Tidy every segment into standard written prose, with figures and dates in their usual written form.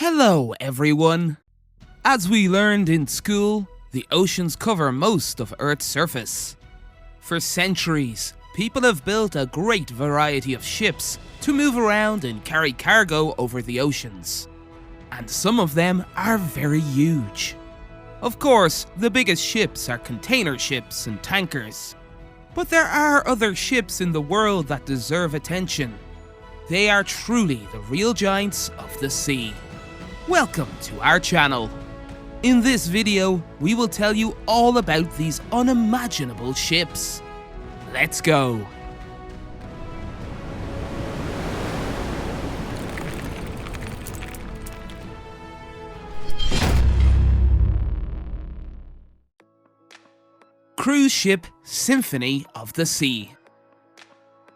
Hello everyone! As we learned in school, the oceans cover most of Earth's surface. For centuries, people have built a great variety of ships to move around and carry cargo over the oceans. And some of them are very huge. Of course, the biggest ships are container ships and tankers. But there are other ships in the world that deserve attention. They are truly the real giants of the sea. Welcome to our channel. In this video, we will tell you all about these unimaginable ships. Let's go! Cruise ship Symphony of the Sea.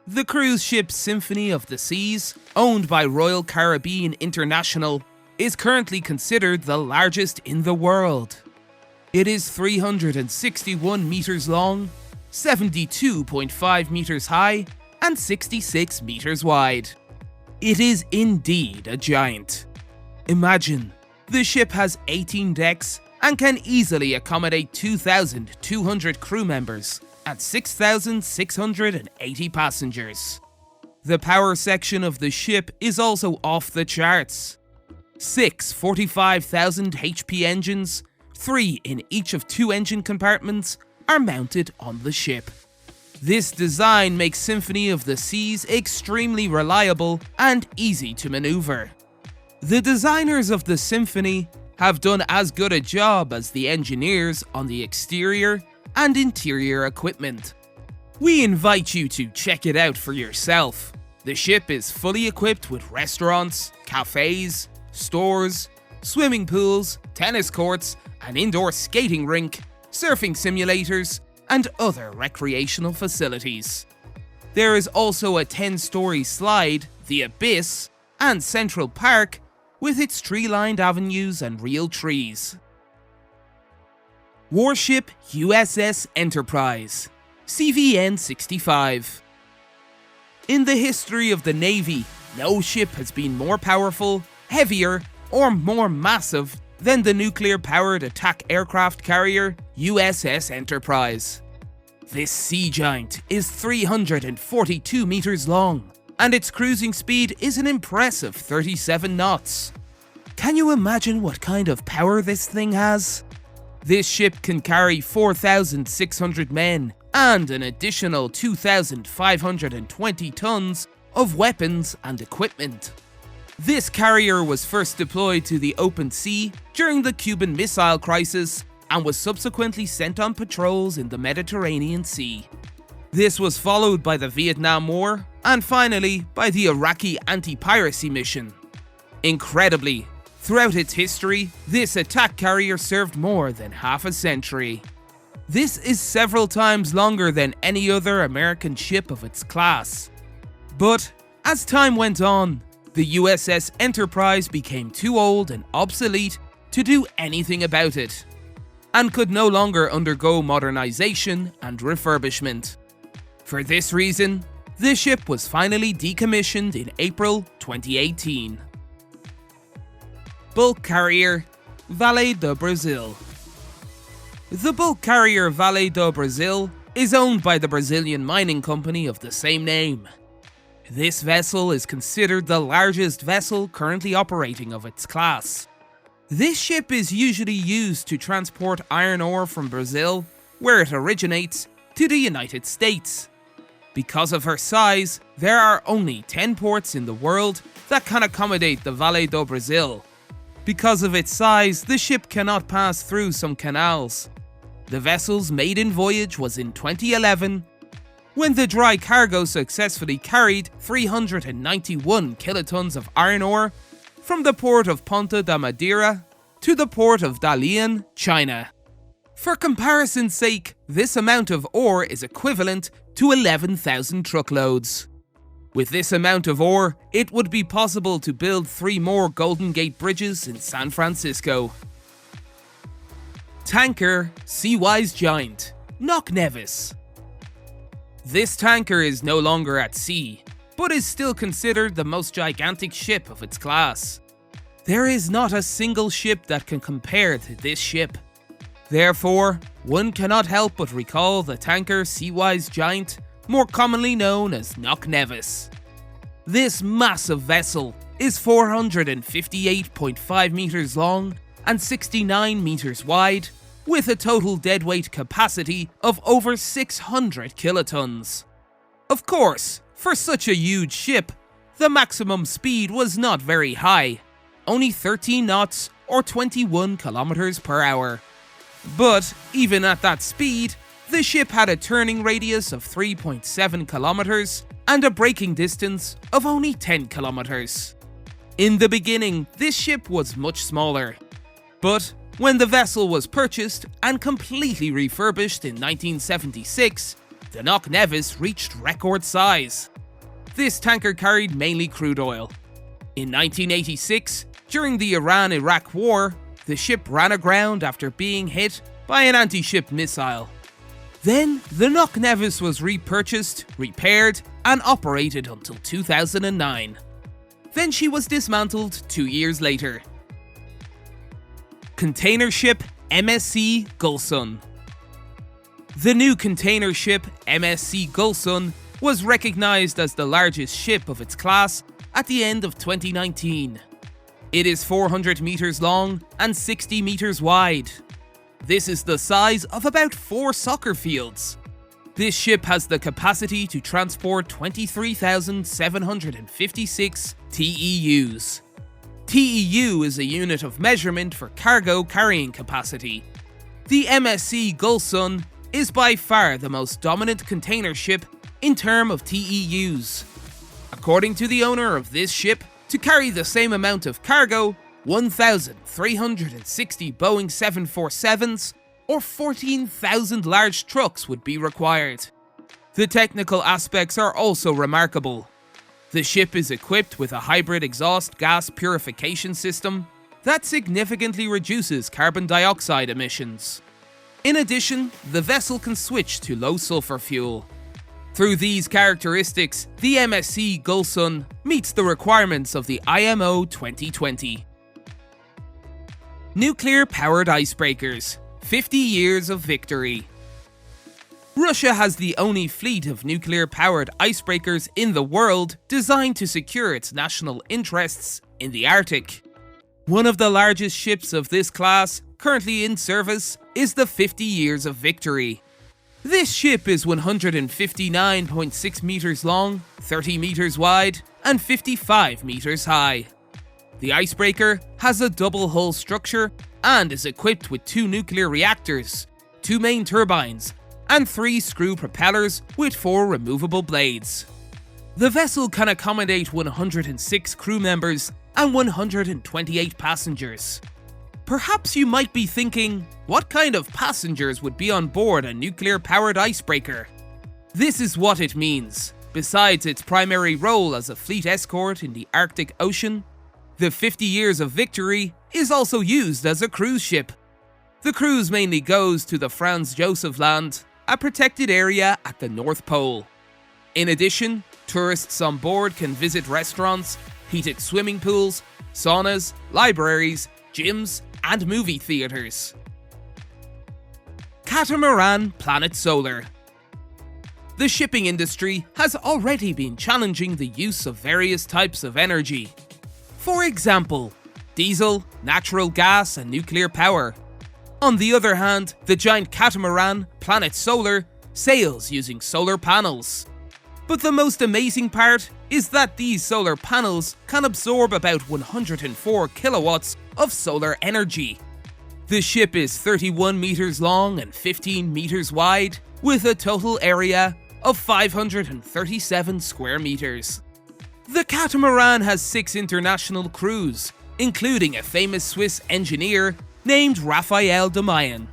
The cruise ship Symphony of the Seas, owned by Royal Caribbean International, is currently considered the largest in the world. It is 361 meters long, 72.5 meters high, and 66 meters wide. It is indeed a giant. Imagine, the ship has 18 decks and can easily accommodate 2,200 crew members and 6,680 passengers. The power section of the ship is also off the charts. 6 45,000 HP engines, 3 in each of 2 engine compartments, are mounted on the ship. This design makes Symphony of the Seas extremely reliable and easy to maneuver. The designers of the Symphony have done as good a job as the engineers on the exterior and interior equipment. We invite you to check it out for yourself. The ship is fully equipped with restaurants, cafes, stores, swimming pools, tennis courts, an indoor skating rink, surfing simulators, and other recreational facilities. There is also a 10-story slide, the Abyss, and Central Park, with its tree-lined avenues and real trees. Warship USS Enterprise, CVN-65. In the history of the Navy, no ship has been more powerful, heavier, or more massive than the nuclear-powered attack aircraft carrier USS Enterprise. This sea giant is 342 meters long, and its cruising speed is an impressive 37 knots. Can you imagine what kind of power this thing has? This ship can carry 4,600 men and an additional 2,520 tons of weapons and equipment. This carrier was first deployed to the open sea during the Cuban Missile Crisis and was subsequently sent on patrols in the Mediterranean Sea. This was followed by the Vietnam War and finally by the Iraqi anti-piracy mission. Incredibly, throughout its history, this attack carrier served more than half a century. This is several times longer than any other American ship of its class. But as time went on, the USS Enterprise became too old and obsolete to do anything about it, and could no longer undergo modernization and refurbishment. For this reason, the ship was finally decommissioned in April 2018. Bulk carrier Valedo Brazil. The bulk carrier Valedo Brazil is owned by the Brazilian mining company of the same name. This vessel is considered the largest vessel currently operating of its class. This ship is usually used to transport iron ore from Brazil, where it originates, to the United States. Because of her size, there are only 10 ports in the world that can accommodate the Valedo Brazil. Because of its size, the ship cannot pass through some canals. The vessel's maiden voyage was in 2011, when the dry cargo successfully carried 391 kilotons of iron ore from the port of Ponta da Madeira to the port of Dalian, China. For comparison's sake, this amount of ore is equivalent to 11,000 truckloads. With this amount of ore, it would be possible to build 3 more Golden Gate bridges in San Francisco. Tanker Cwise Giant, Knock Nevis. This tanker is no longer at sea, but is still considered the most gigantic ship of its class. There is not a single ship that can compare to this ship. Therefore, one cannot help but recall the tanker Cwise giant, more commonly known as Knock Nevis. This massive vessel is 458.5 meters long and 69 meters wide, with a total deadweight capacity of over 600 kilotons. Of course, for such a huge ship, the maximum speed was not very high, only 13 knots or 21 kilometers per hour. But even at that speed, the ship had a turning radius of 3.7 kilometers and a braking distance of only 10 kilometers. In the beginning, this ship was much smaller. But when the vessel was purchased and completely refurbished in 1976, the Knock Nevis reached record size. This tanker carried mainly crude oil. In 1986, during the Iran-Iraq War, the ship ran aground after being hit by an anti-ship missile. Then, the Knock Nevis was repurchased, repaired, and operated until 2009. Then she was dismantled 2 years later. Container ship MSC Golson. The new container ship MSC Golson was recognized as the largest ship of its class at the end of 2019. It is 400 meters long and 60 meters wide. This is the size of about 4 soccer fields. This ship has the capacity to transport 23,756 TEUs. TEU is a unit of measurement for cargo carrying capacity. The MSC Golson is by far the most dominant container ship in terms of TEUs. According to the owner of this ship, to carry the same amount of cargo, 1,360 Boeing 747s or 14,000 large trucks would be required. The technical aspects are also remarkable. The ship is equipped with a hybrid exhaust gas purification system that significantly reduces carbon dioxide emissions. In addition, the vessel can switch to low sulfur fuel. Through these characteristics, the MSC Golson meets the requirements of the IMO 2020. Nuclear-powered icebreakers. 50 years of victory. Russia has the only fleet of nuclear-powered icebreakers in the world designed to secure its national interests in the Arctic. One of the largest ships of this class currently in service is the 50 years of victory. This ship is 159.6 meters long, 30 meters wide, and 55 meters high. The icebreaker has a double hull structure and is equipped with 2 nuclear reactors, 2 main turbines, and 3 screw propellers with 4 removable blades. The vessel can accommodate 106 crew members and 128 passengers. Perhaps you might be thinking, what kind of passengers would be on board a nuclear-powered icebreaker? This is what it means. Besides its primary role as a fleet escort in the Arctic Ocean, the 50 years of victory is also used as a cruise ship. The cruise mainly goes to the Franz Josef Land, a protected area at the North Pole. In addition, tourists on board can visit restaurants, heated swimming pools, saunas, libraries, gyms, and movie theaters. Catamaran Planet Solar. The shipping industry has already been challenging the use of various types of energy. For example, diesel, natural gas, and nuclear power. On the other hand, the giant catamaran, Planet Solar, sails using solar panels. But the most amazing part is that these solar panels can absorb about 104 kilowatts of solar energy. The ship is 31 meters long and 15 meters wide, with a total area of 537 square meters. The catamaran has 6 international crews, including a famous Swiss engineer named Raphael de Mayen.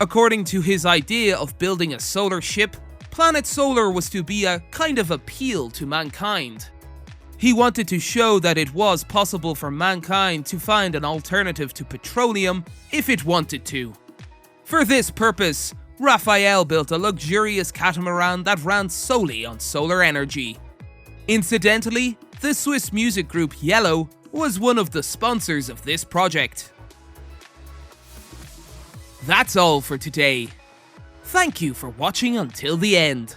According to his idea of building a solar ship, Planet Solar was to be a kind of appeal to mankind. He wanted to show that it was possible for mankind to find an alternative to petroleum if it wanted to. For this purpose, Raphael built a luxurious catamaran that ran solely on solar energy. Incidentally, the Swiss music group Yellow was one of the sponsors of this project. That's all for today. Thank you for watching until the end.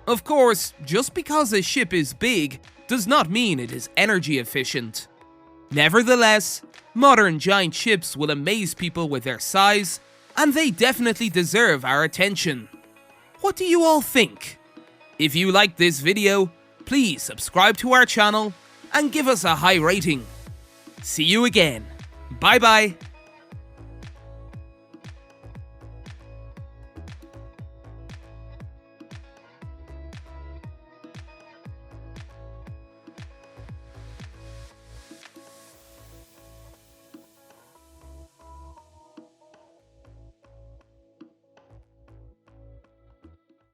Of course, just because a ship is big does not mean it is energy efficient. Nevertheless, modern giant ships will amaze people with their size, and they definitely deserve our attention. What do you all think? If you liked this video, please subscribe to our channel and give us a high rating. See you again. Bye bye.